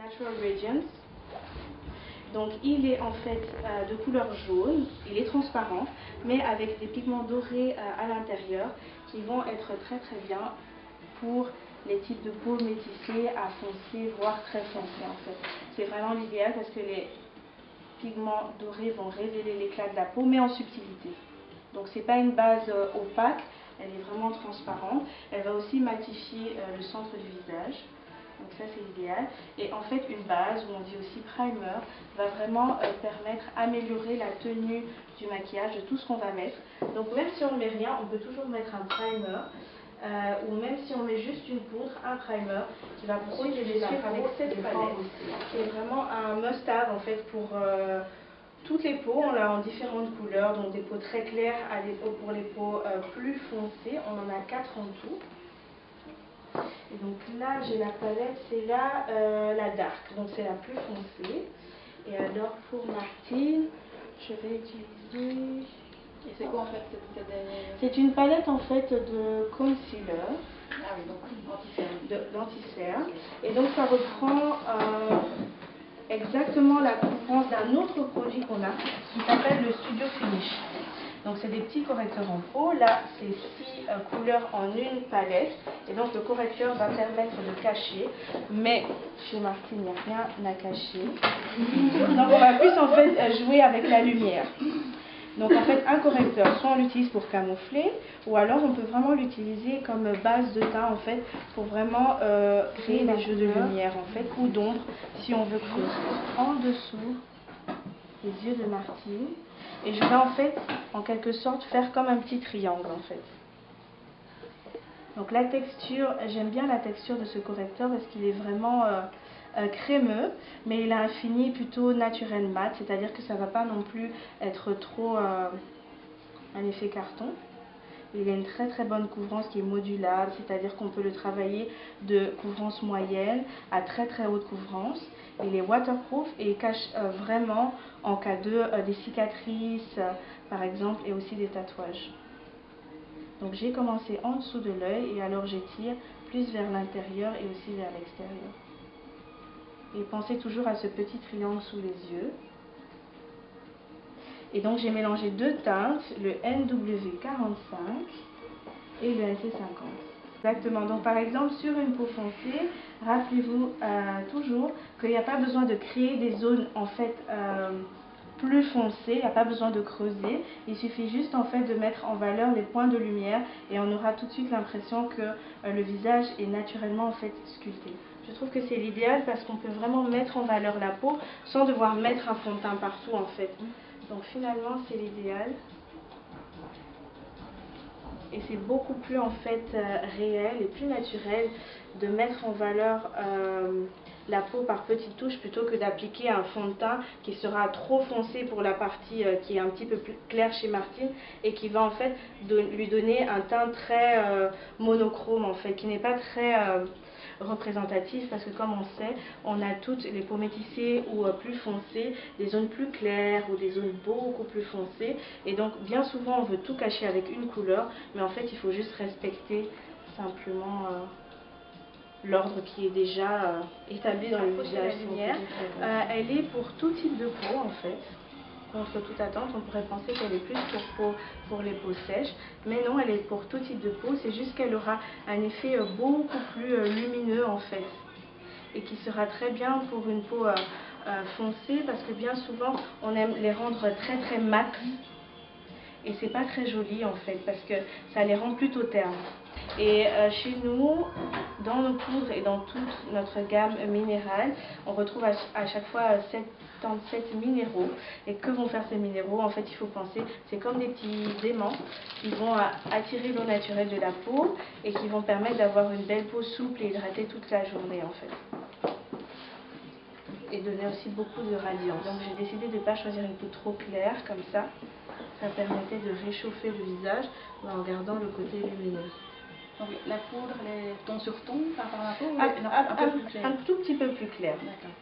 Natural Radiance. Donc il est en fait de couleur jaune, il est transparent, mais avec des pigments dorés à l'intérieur qui vont être très très bien pour les types de peau métissée à foncé, voire très foncé en fait. C'est vraiment l'idéal parce que les pigments dorés vont révéler l'éclat de la peau, mais en subtilité. Donc c'est pas une base opaque, elle est vraiment transparente. Elle va aussi matifier le centre du visage. Donc ça c'est l'idéal. Et en fait une base, ou on dit aussi primer, va vraiment permettre d'améliorer la tenue du maquillage, de tout ce qu'on va mettre. Donc même si on ne met rien, on peut toujours mettre un primer. Ou même si on met juste une poudre, un primer qui va protéger la peau avec cette palette. C'est vraiment un must-have en fait pour toutes les peaux. On l'a en différentes couleurs, donc des peaux très claires à des peaux pour les peaux plus foncées. On en a 4 en tout. Et donc là j'ai la palette, c'est la dark, donc c'est la plus foncée. Et alors pour Martine, je vais utiliser... Et c'est quoi en fait cette C'est une palette en fait de concealer. Ah oui, donc d'anti-cerne. Et donc ça reprend exactement la couvrance d'un autre produit qu'on a qui s'appelle le Studio Finish. Donc c'est des petits correcteurs en peau. Là c'est 6 couleurs en une palette. Et donc le correcteur va permettre de cacher. Mais chez Martine il n'y a rien à cacher. Donc on va plus en fait jouer avec la lumière. Donc en fait un correcteur, soit on l'utilise pour camoufler, ou alors on peut vraiment l'utiliser comme base de teint en fait, pour vraiment créer des jeux de lumière en fait, ou d'ombre si on veut creuser. En dessous des yeux de Martine, et je vais en fait en quelque sorte faire comme un petit triangle en fait. Donc la texture, j'aime bien la texture de ce correcteur parce qu'il est vraiment crémeux, mais il a un fini plutôt naturel mat, c'est-à-dire que ça ne va pas non plus être trop un effet carton. Il a une très très bonne couvrance qui est modulable, c'est-à-dire qu'on peut le travailler de couvrance moyenne à très très haute couvrance. Il est waterproof et il cache vraiment en cas de des cicatrices par exemple, et aussi des tatouages. Donc j'ai commencé en dessous de l'œil et alors j'étire plus vers l'intérieur et aussi vers l'extérieur. Et pensez toujours à ce petit triangle sous les yeux. Et donc j'ai mélangé deux teintes, le NW45 et le NC50. Exactement. Donc par exemple sur une peau foncée, rappelez-vous toujours qu'il n'y a pas besoin de créer des zones en fait plus foncées, il n'y a pas besoin de creuser. Il suffit juste en fait de mettre en valeur les points de lumière et on aura tout de suite l'impression que le visage est naturellement en fait sculpté. Je trouve que c'est l'idéal parce qu'on peut vraiment mettre en valeur la peau sans devoir mettre un fond de teint partout en fait. Donc finalement c'est l'idéal. Et c'est beaucoup plus en fait réel et plus naturel de mettre en valeur la peau par petites touches plutôt que d'appliquer un fond de teint qui sera trop foncé pour la partie qui est un petit peu plus claire chez Martine et qui va en fait lui donner un teint très monochrome en fait, qui n'est pas très représentatif parce que comme on sait, on a toutes les peaux métissées ou plus foncées, des zones plus claires ou des zones beaucoup plus foncées et donc bien souvent on veut tout cacher avec une couleur mais en fait il faut juste respecter simplement l'ordre qui est déjà établi dans le visage. La lumière, elle est pour tout type de peau en fait. Contre toute attente, on pourrait penser qu'elle est plus pour les peaux sèches, mais non, elle est pour tout type de peau, c'est juste qu'elle aura un effet beaucoup plus lumineux en fait, et qui sera très bien pour une peau foncée, parce que bien souvent, on aime les rendre très très mat, et c'est pas très joli en fait, parce que ça les rend plutôt ternes. Et chez nous, dans nos poudres et dans toute notre gamme minérale, on retrouve à chaque fois 77 minéraux. Et que vont faire ces minéraux? En fait, il faut penser, c'est comme des petits aimants qui vont attirer l'eau naturelle de la peau et qui vont permettre d'avoir une belle peau souple et hydratée toute la journée en fait. Et donner aussi beaucoup de radiance. Donc j'ai décidé de ne pas choisir une peau trop claire comme ça. Ça permettait de réchauffer le visage en gardant le côté lumineux. Donc la poudre, elle est ton sur ton par rapport à la peau ou un peu plus clair? Un tout petit peu plus clair. D'accord.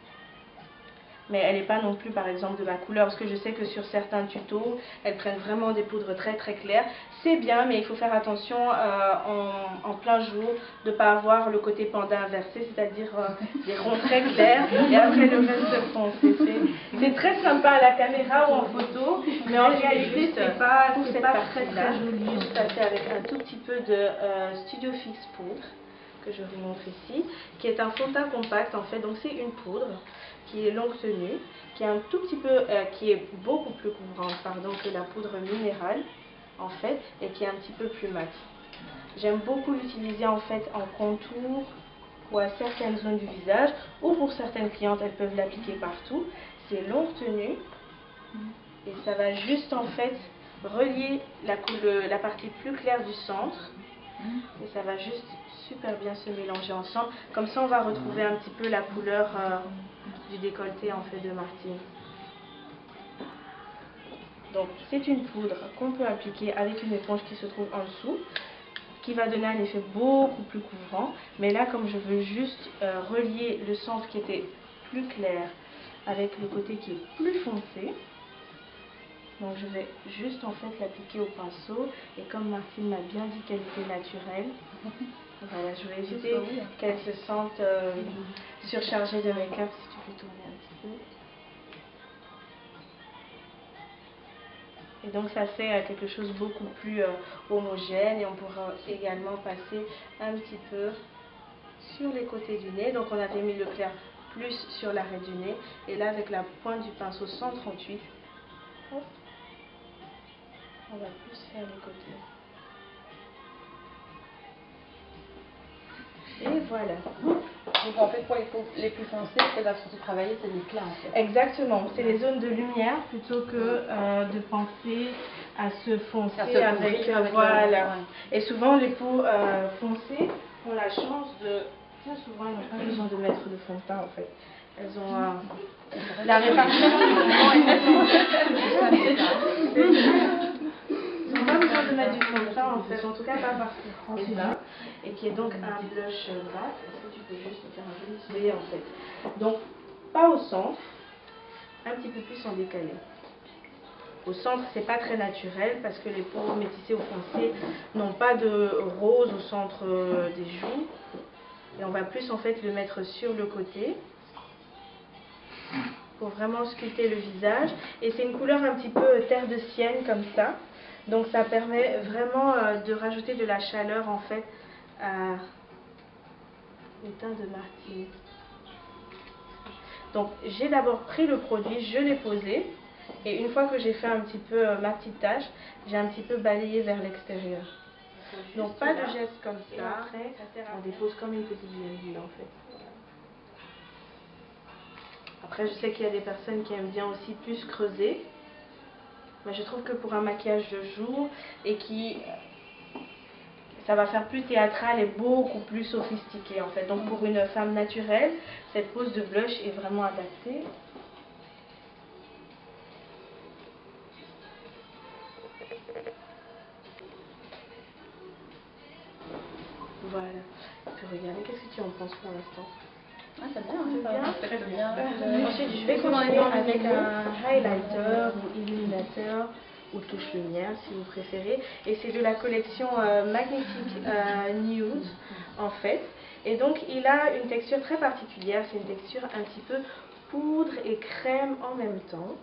mais elle n'est pas non plus par exemple de ma couleur, parce que je sais que sur certains tutos, elles prennent vraiment des poudres très très claires. C'est bien, mais il faut faire attention en plein jour de ne pas avoir le côté panda inversé, c'est-à-dire des ronds très clairs et après le reste foncé. C'est très sympa à la caméra ou en photo, mais en réalité c'est pas très très joli. Je suis passée avec un tout petit peu de Studio Fix poudre que je vous montre ici, qui est un fond de teint compact en fait. Donc c'est une poudre qui est longue tenue, qui est un tout petit peu, qui est beaucoup plus couvrante que la poudre minérale en fait, et qui est un petit peu plus mat. J'aime beaucoup l'utiliser en fait en contour ou à certaines zones du visage, ou pour certaines clientes elles peuvent l'appliquer partout. C'est longue tenue et ça va juste en fait relier la partie plus claire du centre, et ça va juste super bien se mélanger ensemble. Comme ça on va retrouver un petit peu la couleur du décolleté en fait de Martine. Donc c'est une poudre qu'on peut appliquer avec une éponge qui se trouve en dessous, qui va donner un effet beaucoup plus couvrant. Mais là, comme je veux juste relier le centre qui était plus clair avec le côté qui est plus foncé, donc je vais juste en fait l'appliquer au pinceau. Et comme Martine m'a bien dit qu'elle était naturelle, voilà, je vais éviter qu'elle se sente surchargée de make-up. Si tu peux tourner un petit peu. Et donc ça fait quelque chose de beaucoup plus homogène, et on pourra également passer un petit peu sur les côtés du nez. Donc on avait mis le clair plus sur l'arrêt du nez, et là avec la pointe du pinceau 138, hop, on va plus faire les côtés. Et voilà. Donc en fait pour les plus foncés, ce qu'elle va surtout travailler, c'est l'éclat en fait. Exactement, c'est les zones de lumière plutôt que de penser à se foncer avec voilà. Et souvent les peaux foncées ont la chance de, bien souvent elles n'ont pas besoin de mettre de fond de teint en fait. Elles ont la répartition du mouvement est ils n'ont pas besoin de mettre du fond de teint en fait, en tout cas pas parce qu'ils prend celui-là, et qui est donc un blush mat. Est-ce que tu peux juste faire un joli sourire en fait. Donc pas au centre, un petit peu plus en décalé. Au centre, c'est pas très naturel parce que les peaux métissées ou foncées n'ont pas de rose au centre des joues. Et on va plus en fait le mettre sur le côté pour vraiment sculpter le visage. Et c'est une couleur un petit peu terre de sienne comme ça. Donc ça permet vraiment de rajouter de la chaleur en fait au teint de Martine. Donc j'ai d'abord pris le produit, je l'ai posé, et une fois que j'ai fait un petit peu ma petite tache, j'ai un petit peu balayé vers l'extérieur. Donc pas de geste comme ça, après on dépose comme une petite huile en fait. Après je sais qu'il y a des personnes qui aiment bien aussi plus creuser, mais je trouve que pour un maquillage de jour et ça va faire plus théâtral et beaucoup plus sophistiqué en fait. Donc pour une femme naturelle, cette pose de blush est vraiment adaptée. Voilà. Tu peux regarder, qu'est-ce que tu en penses pour l'instant? Ah, c'est bien, c'est très bien. Ensuite, je vais continuer avec un highlighter ou illuminateur ou touche lumière si vous préférez. Et c'est de la collection Magnetic Nude en fait. Et donc il a une texture très particulière, c'est une texture un petit peu poudre et crème en même temps.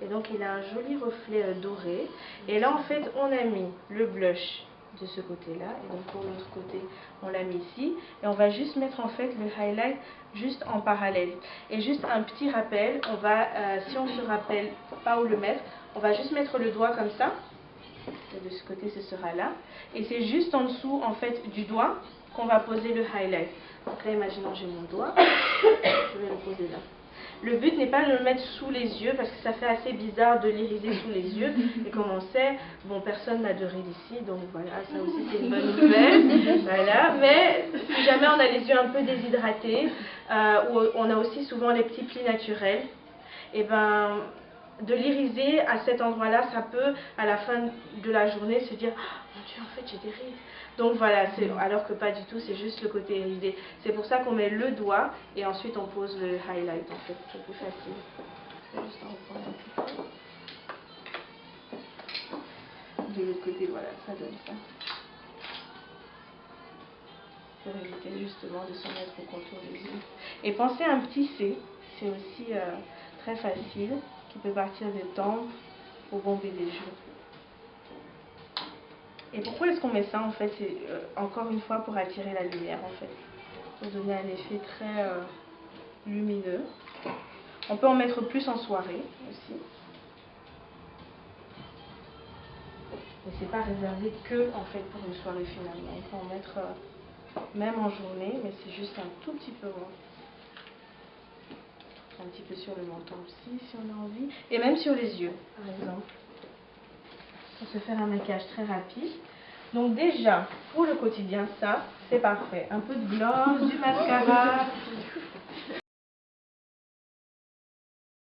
Et donc il a un joli reflet doré. Et là en fait on a mis le blush de ce côté-là, et donc pour l'autre côté on l'a mis ici, et on va juste mettre en fait le highlight juste en parallèle. Et juste un petit rappel, on va, si on se rappelle pas où le mettre, on va juste mettre le doigt comme ça, et de ce côté ce sera là, et c'est juste en dessous en fait du doigt qu'on va poser le highlight. Donc là imaginons j'ai mon doigt, je vais le poser là. Le but n'est pas de le mettre sous les yeux parce que ça fait assez bizarre de l'iriser sous les yeux. Et comme on sait, bon, personne n'a de rides ici, donc voilà, ça aussi c'est une bonne nouvelle. Voilà. Mais si jamais on a les yeux un peu déshydratés, ou on a aussi souvent les petits plis naturels, et ben de l'iriser à cet endroit-là, ça peut à la fin de la journée se dire oh, mon Dieu, en fait j'ai des rides. Donc voilà, alors que pas du tout, c'est juste le côté irisé. C'est pour ça qu'on met le doigt et ensuite on pose le highlight en fait, c'est plus facile. Je vais juste en reprendre un petit peu. De l'autre côté, voilà, ça donne ça. Pour éviter justement de se mettre au contour des yeux. Et pensez à un petit C, c'est aussi très facile, qui peut partir des tempes au bombé des joues. Et pourquoi est-ce qu'on met ça en fait? C'est encore une fois pour attirer la lumière en fait, pour donner un effet très lumineux. On peut en mettre plus en soirée aussi. Mais c'est pas réservé que en fait pour une soirée finalement. On peut en mettre même en journée, mais c'est juste un tout petit peu moins. Un petit peu sur le menton aussi si on a envie. Et même sur les yeux par exemple. Pour se faire un maquillage très rapide. Donc déjà, pour le quotidien, ça, c'est parfait. Un peu de gloss, du mascara,